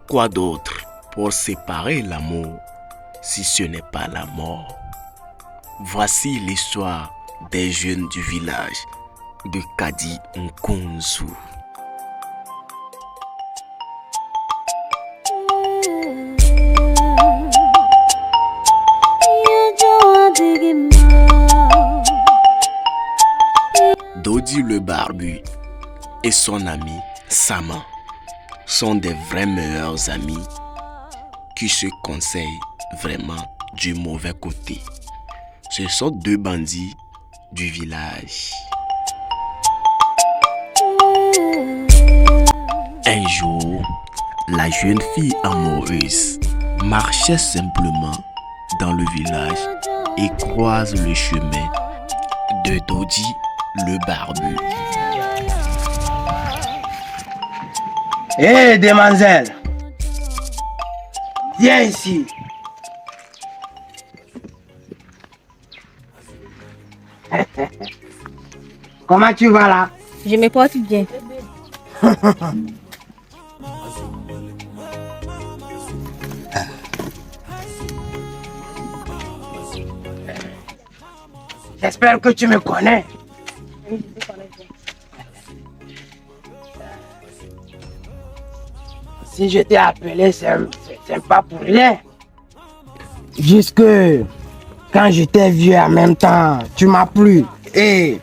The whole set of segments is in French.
Quoi d'autre pour séparer l'amour si ce n'est pas la mort? Voici l'histoire des jeunes du village de Kadi Nkunzu. Dodi le barbu et son ami Sama sont des vrais meilleurs amis qui se conseillent vraiment du mauvais côté. Ce sont deux bandits du village. Un jour, la jeune fille amoureuse marchait simplement dans le village et croise le chemin de Dodi le barbu. Hé, demoiselle, viens ici. Comment tu vas là? Je me porte bien. J'espère que tu me connais. Oui, je te connais bien. Si je t'ai appelé, c'est pas pour rien. Jusque quand je t'ai vu en même temps, tu m'as plu. Et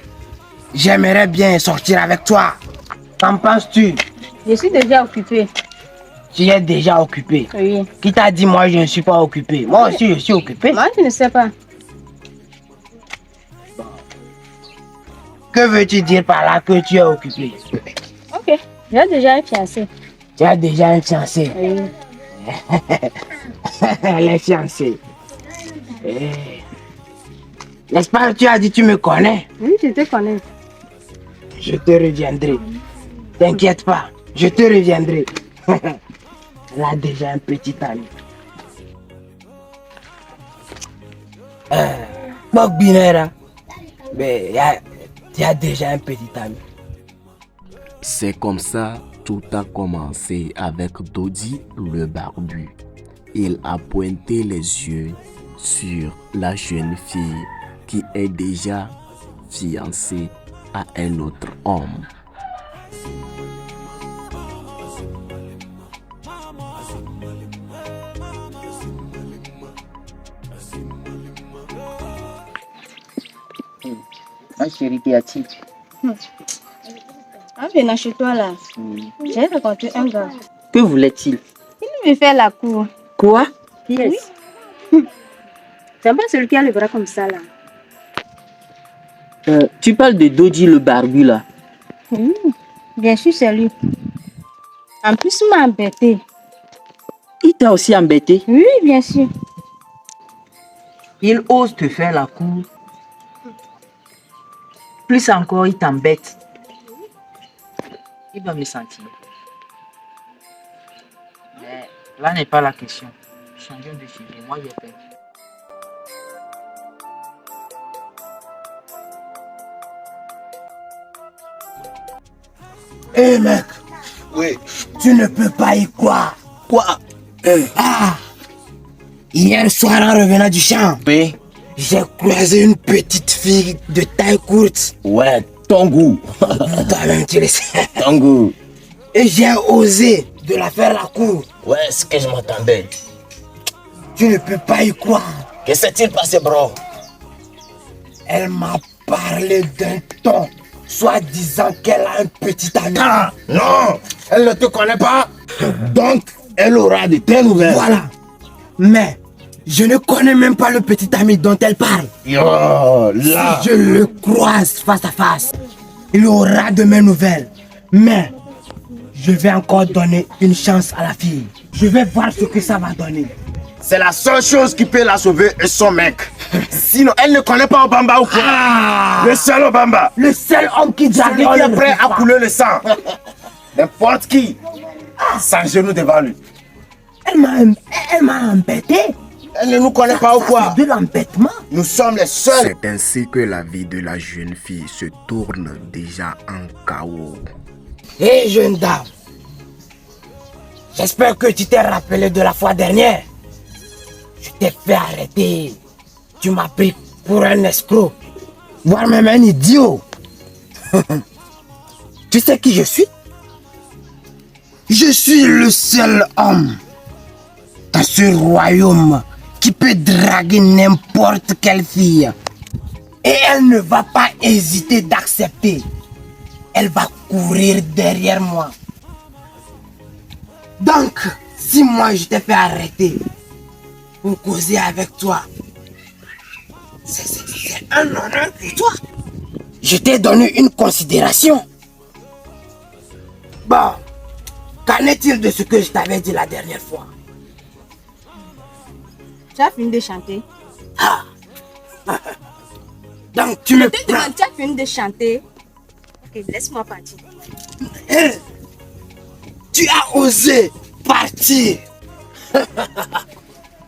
j'aimerais bien sortir avec toi. Qu'en penses-tu? Je suis déjà occupée. Tu es déjà occupé. Oui. Qui t'a dit moi je ne suis pas occupé? Moi aussi je suis occupé. Moi, tu ne sais pas. Que veux-tu dire par là que tu es occupé? Ok. J'ai déjà un fiancé. Tu as déjà un fiancé. Oui. Elle est fiancée. N'est-ce pas que tu as dit tu me connais? Oui, je te connais. Je te reviendrai. T'inquiète pas, je te reviendrai. Elle a déjà un petit ami. Bok Binera. Mais tu as déjà un petit ami. C'est comme ça tout a commencé avec Dodi le barbu. Il a pointé les yeux sur la jeune fille qui est déjà fiancée à un autre homme. Ma chérie, qu'y a-t-il? En venant chez toi là, j'ai rencontré un gars. Que voulait-il? Il me fait la cour. Quoi? Yes. C'est pas celui qui a le bras comme ça là. Tu parles de Dodi le barbu là. Oui, bien sûr, c'est lui. En plus, il m'a embêté. Il t'a aussi embêté? Oui, bien sûr. Il ose te faire la cour. Plus encore, il t'embête. Il va me sentir. Mais là n'est pas la question. Changeons de sujet. Moi, j'ai peur. Hé mec, Oui. tu ne peux pas y croire. Quoi? Hier soir en revenant du champ, Oui. j'ai croisé une petite fille de taille courte. Ouais, ton goût. Toi-même tu le sais. Ton goût. Et j'ai osé de la faire la cour. Ouais, c'est ce que je m'attendais. Tu ne peux pas y croire. Que s'est-il passé, bro? Elle m'a parlé d'un ton, soi-disant qu'elle a un petit ami. Ah, non, elle ne te connaît pas. Donc, elle aura de tes nouvelles. Voilà. Mais je ne connais même pas le petit ami dont elle parle. Yo, là. Si je le croise face à face, il aura de mes nouvelles. Mais je vais encore donner une chance à la fille. Je vais voir ce que ça va donner. C'est la seule chose qui peut la sauver et son mec. Sinon, elle ne connaît pas Obamba ou quoi? Le seul Obamba. Le seul homme qui Celui qui est prêt à couler le sang. N'importe qui. S'agenouille devant lui. Elle m'a embêté. Elle ne nous connaît pas ou quoi? C'est de l'embêtement. Nous sommes les seuls. C'est ainsi que la vie de la jeune fille se tourne déjà en chaos. Hé jeune dame, J'espère que tu t'es rappelé de la fois dernière. Je t'ai fait arrêter. Tu m'as pris pour un escroc, voire même un idiot. Tu sais qui je suis? Je suis le seul homme dans ce royaume qui peut draguer n'importe quelle fille. Et elle ne va pas hésiter d'accepter. Elle va courir derrière moi. Donc, si moi je t'ai fait arrêter pour causer avec toi, c'est un honneur pour toi. Je t'ai donné une considération. Bon, qu'en est-il de ce que je t'avais dit la dernière fois? Tu as fini de chanter. Ah. Donc tu me prends. Tu as fini de chanter. Ok, laisse-moi partir. Tu as osé partir.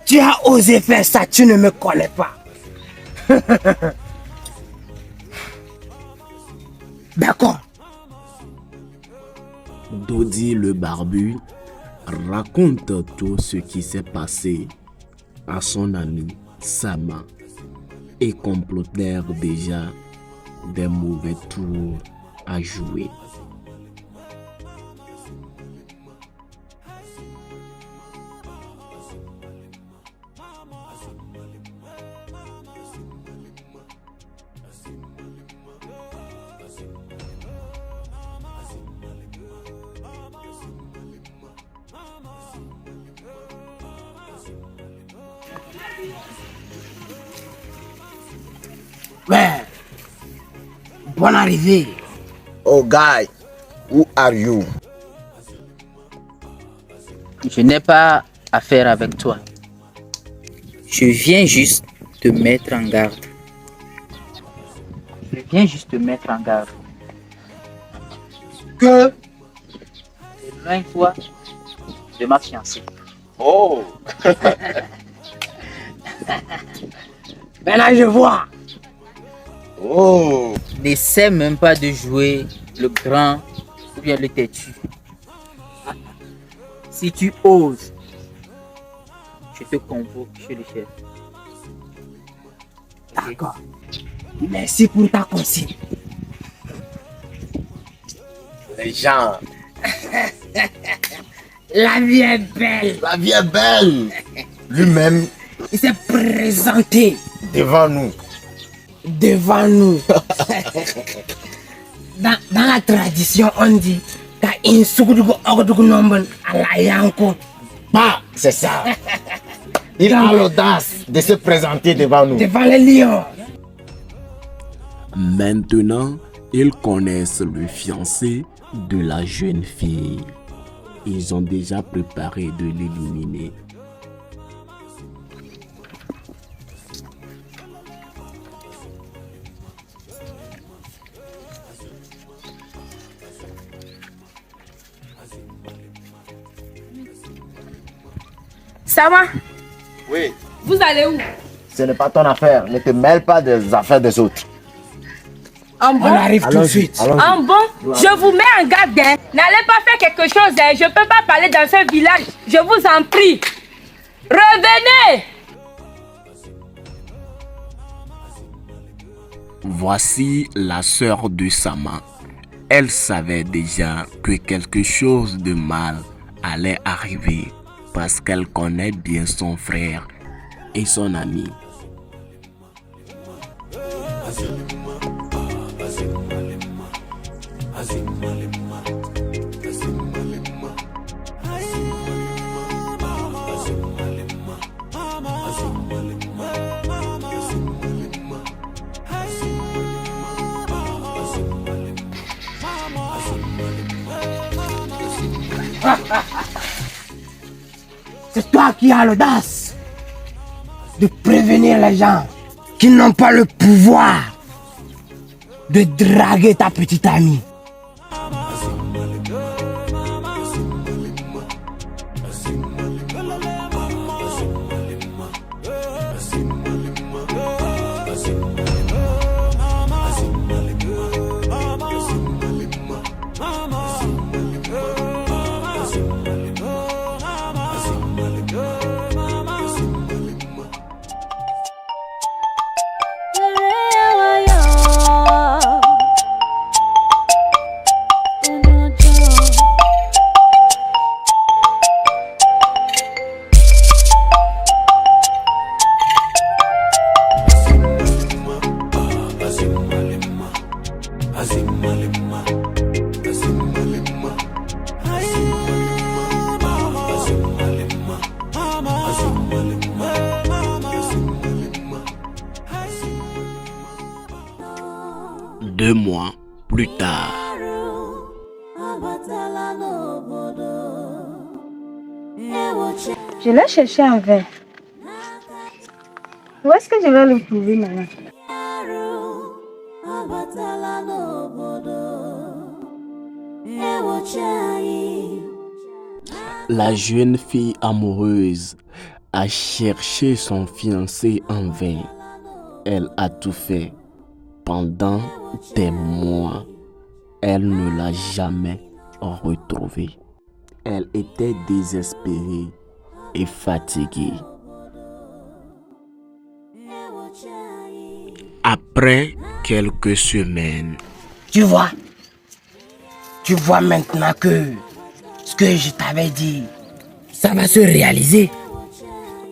Tu as osé faire ça, tu ne me connais pas. D'accord. Dodi le barbu raconte tout ce qui s'est passé à son ami Sama et complotèrent déjà des mauvais tours à jouer. Ouais. Bonne arrivée. Oh, guy, who are you? Je n'ai pas affaire avec toi. Je viens juste te mettre en garde. Je viens juste te mettre en garde. Que? Éloigne-toi de ma fiancée. Oh, Maintenant je vois. oh. N'essaie même pas de jouer le grand ou bien le têtu. Si tu oses, je te convoque chez le chef. D'accord. Merci pour ta consigne. Les gens, La vie est belle. la vie est belle. Lui-même Il s'est présenté devant nous. devant nous. Dans la tradition, on dit que Bah, c'est ça. Il a l'audace de se présenter devant nous. devant les lions. Maintenant, ils connaissent le fiancé de la jeune fille. Ils ont déjà préparé de l'éliminer. Ça va? Oui. Vous allez où? Ce n'est pas ton affaire. Ne te mêle pas des affaires des autres. En On bon? arrive tout de suite. En bon? Je vous mets en garde. Hein. N'allez pas faire quelque chose. Hein. Je ne peux pas parler dans ce village. Je vous en prie. Revenez! Voici la sœur de Sama. Elle savait déjà que quelque chose de mal allait arriver parce qu'elle connaît bien son frère et son ami. C'est toi qui as l'audace de prévenir les gens qui n'ont pas le pouvoir de draguer ta petite amie. 2 mois plus tard. Je l'ai cherché en vain. Où est-ce que je vais le trouver maintenant? La jeune fille amoureuse a cherché son fiancé en vain. Elle a tout fait pendant des mois. Elle ne l'a jamais retrouvé. Elle était désespérée et fatiguée. Après quelques semaines, Tu vois maintenant que ce que je t'avais dit, ça va se réaliser.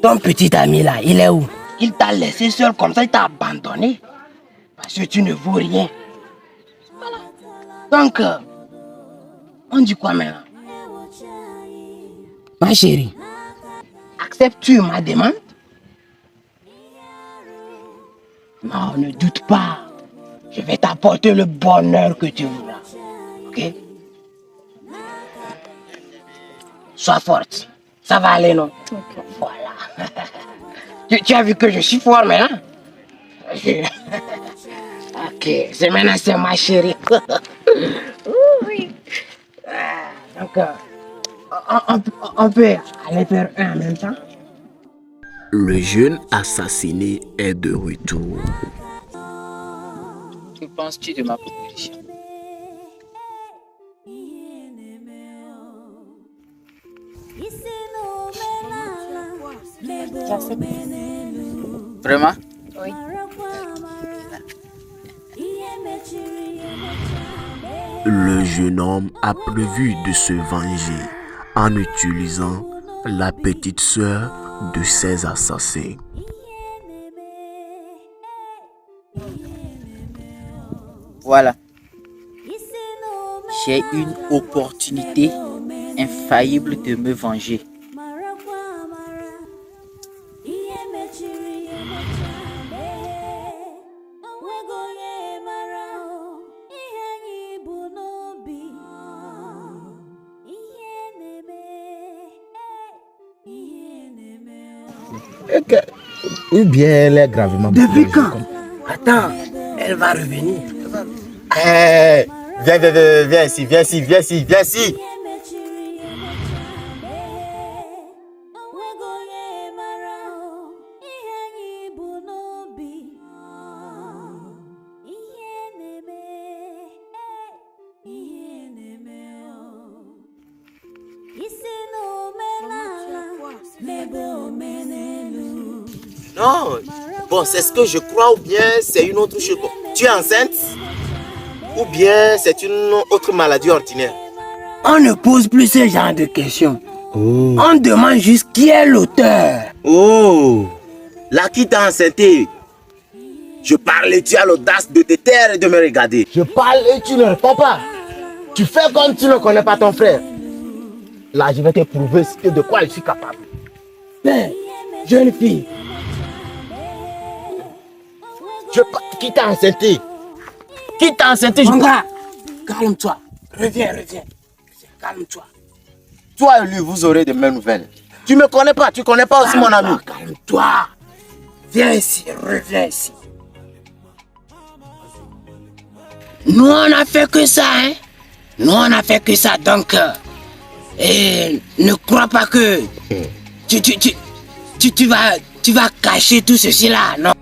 Ton petit ami là, il est où? Il t'a laissé seul comme ça, il t'a abandonné. Parce que tu ne vaux rien. Voilà. Donc, on dit quoi maintenant? Ma chérie, acceptes-tu ma demande? Non, ne doute pas. Je vais t'apporter le bonheur que tu voudras. Ok? Sois forte. Ça va aller, non? Ok. Voilà. Tu as vu que je suis fort maintenant? Ok, c'est maintenant c'est ma chérie. Oui. Donc, on peut aller faire un en même temps? le jeune assassiné est de retour. Que penses-tu de ma proposition? Vraiment? Oui. Le jeune homme a prévu de se venger en utilisant la petite sœur de ses assassins. Voilà. J'ai une opportunité infaillible de me venger. Ou bien elle est gravement Depuis blessée, quand? comme- Attends, elle va revenir. Eh, viens ici, viens ici, viens ici, viens ici. Non, bon, c'est ce que je crois ou bien c'est une autre chose. Tu es enceinte ou bien c'est une autre maladie ordinaire? On ne pose plus ce genre de questions. Oh. On demande juste qui est l'auteur. Oh, là qui t'a enceinté? Je parle et tu as l'audace de te taire et de me regarder. Je parle et tu ne réponds pas. Tu fais comme tu ne connais pas ton frère. Là, je vais te prouver de quoi je suis capable. Mais, jeune fille, Qui t'a enceinté? Qui t'a enceinté? mon gars, calme-toi. Reviens. Calme-toi. Toi et lui, vous aurez de mes nouvelles. Tu me connais pas, tu connais pas aussi mon ami. Calme-toi. Viens ici, reviens ici. Nous, on a fait que ça, hein. Nous, on a fait que ça, donc... et ne crois pas que... tu vas cacher tout ceci là, non.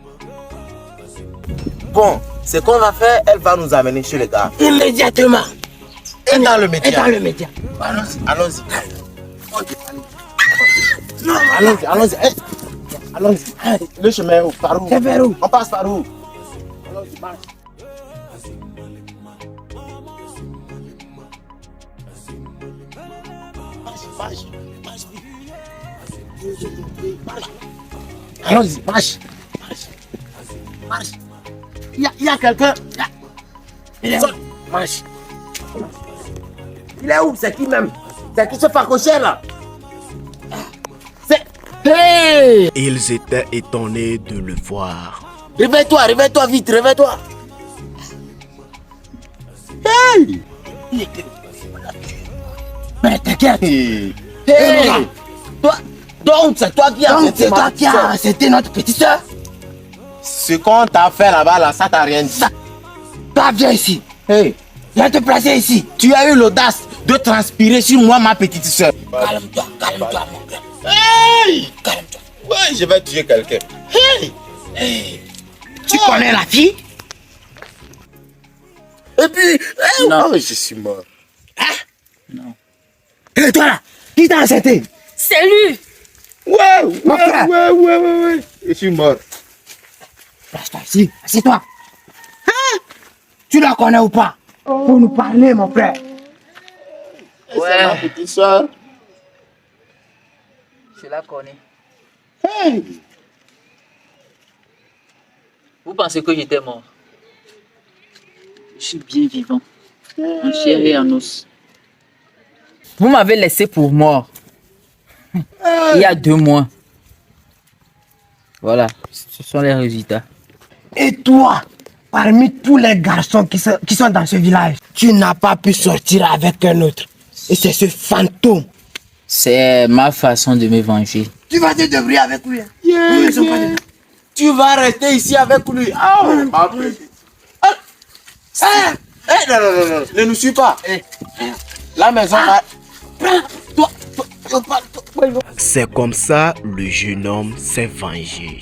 Bon, ce qu'on va faire, elle va nous amener chez les gars. Immédiatement. Et dans le Et métier. dans le média. Allons-y, allons-y. Non, allons-y, allons-y. Eh, allons-y. Le chemin est où? Par où? C'est vers où? On passe par où? Allons-y, marche. Marche. Allons-y, marche. Marche. Il y a quelqu'un. Saute. Marche. Il est où? C'est qui même? C'est qui ce facochère là? C'est... Hey! Ils étaient étonnés de le voir. Réveille-toi vite, réveille-toi. Hey! Il était... Mais t'inquiète. Hey! Hey! Toi, donc c'est toi qui as Donc arrêté c'est ma toi petite qui as sœur. arrêté notre petite soeur. Ce qu'on t'a fait là-bas, là, ça t'a rien dit. Toi, viens ici. Hey! Viens te placer ici. Tu as eu l'audace de transpirer sur moi, ma petite soeur. Calme-toi, calme-toi, mon frère. Hey! Calme-toi. Ouais, je vais tuer quelqu'un. Hey! Hey. Tu connais la fille? Et puis, hey, Non. oh, je suis mort. Non. Et toi là, qui t'a accepté? C'est lui. Ouais, Mon frère. ouais. Je suis mort. Place-toi ici, assieds-toi. Hein? Tu la connais ou pas? Pour nous parler, mon frère. C'est ma petite soeur. Je la connais. Hey! Vous pensez que j'étais mort? Je suis bien vivant, en chair et en os. Vous m'avez laissé pour mort il y a 2 mois. Voilà, ce sont les résultats. Et toi, parmi tous les garçons qui sont dans ce village, tu n'as pas pu sortir avec un autre. Et c'est ce fantôme. C'est ma façon de me venger. Tu vas te débrouiller avec lui. Hein? Yeah, Oui, ils sont pas yeah. dedans. Tu vas rester ici avec lui. Oh, ma petite. Non, ne nous suis pas. La maison va... C'est comme ça le jeune homme s'est vengé.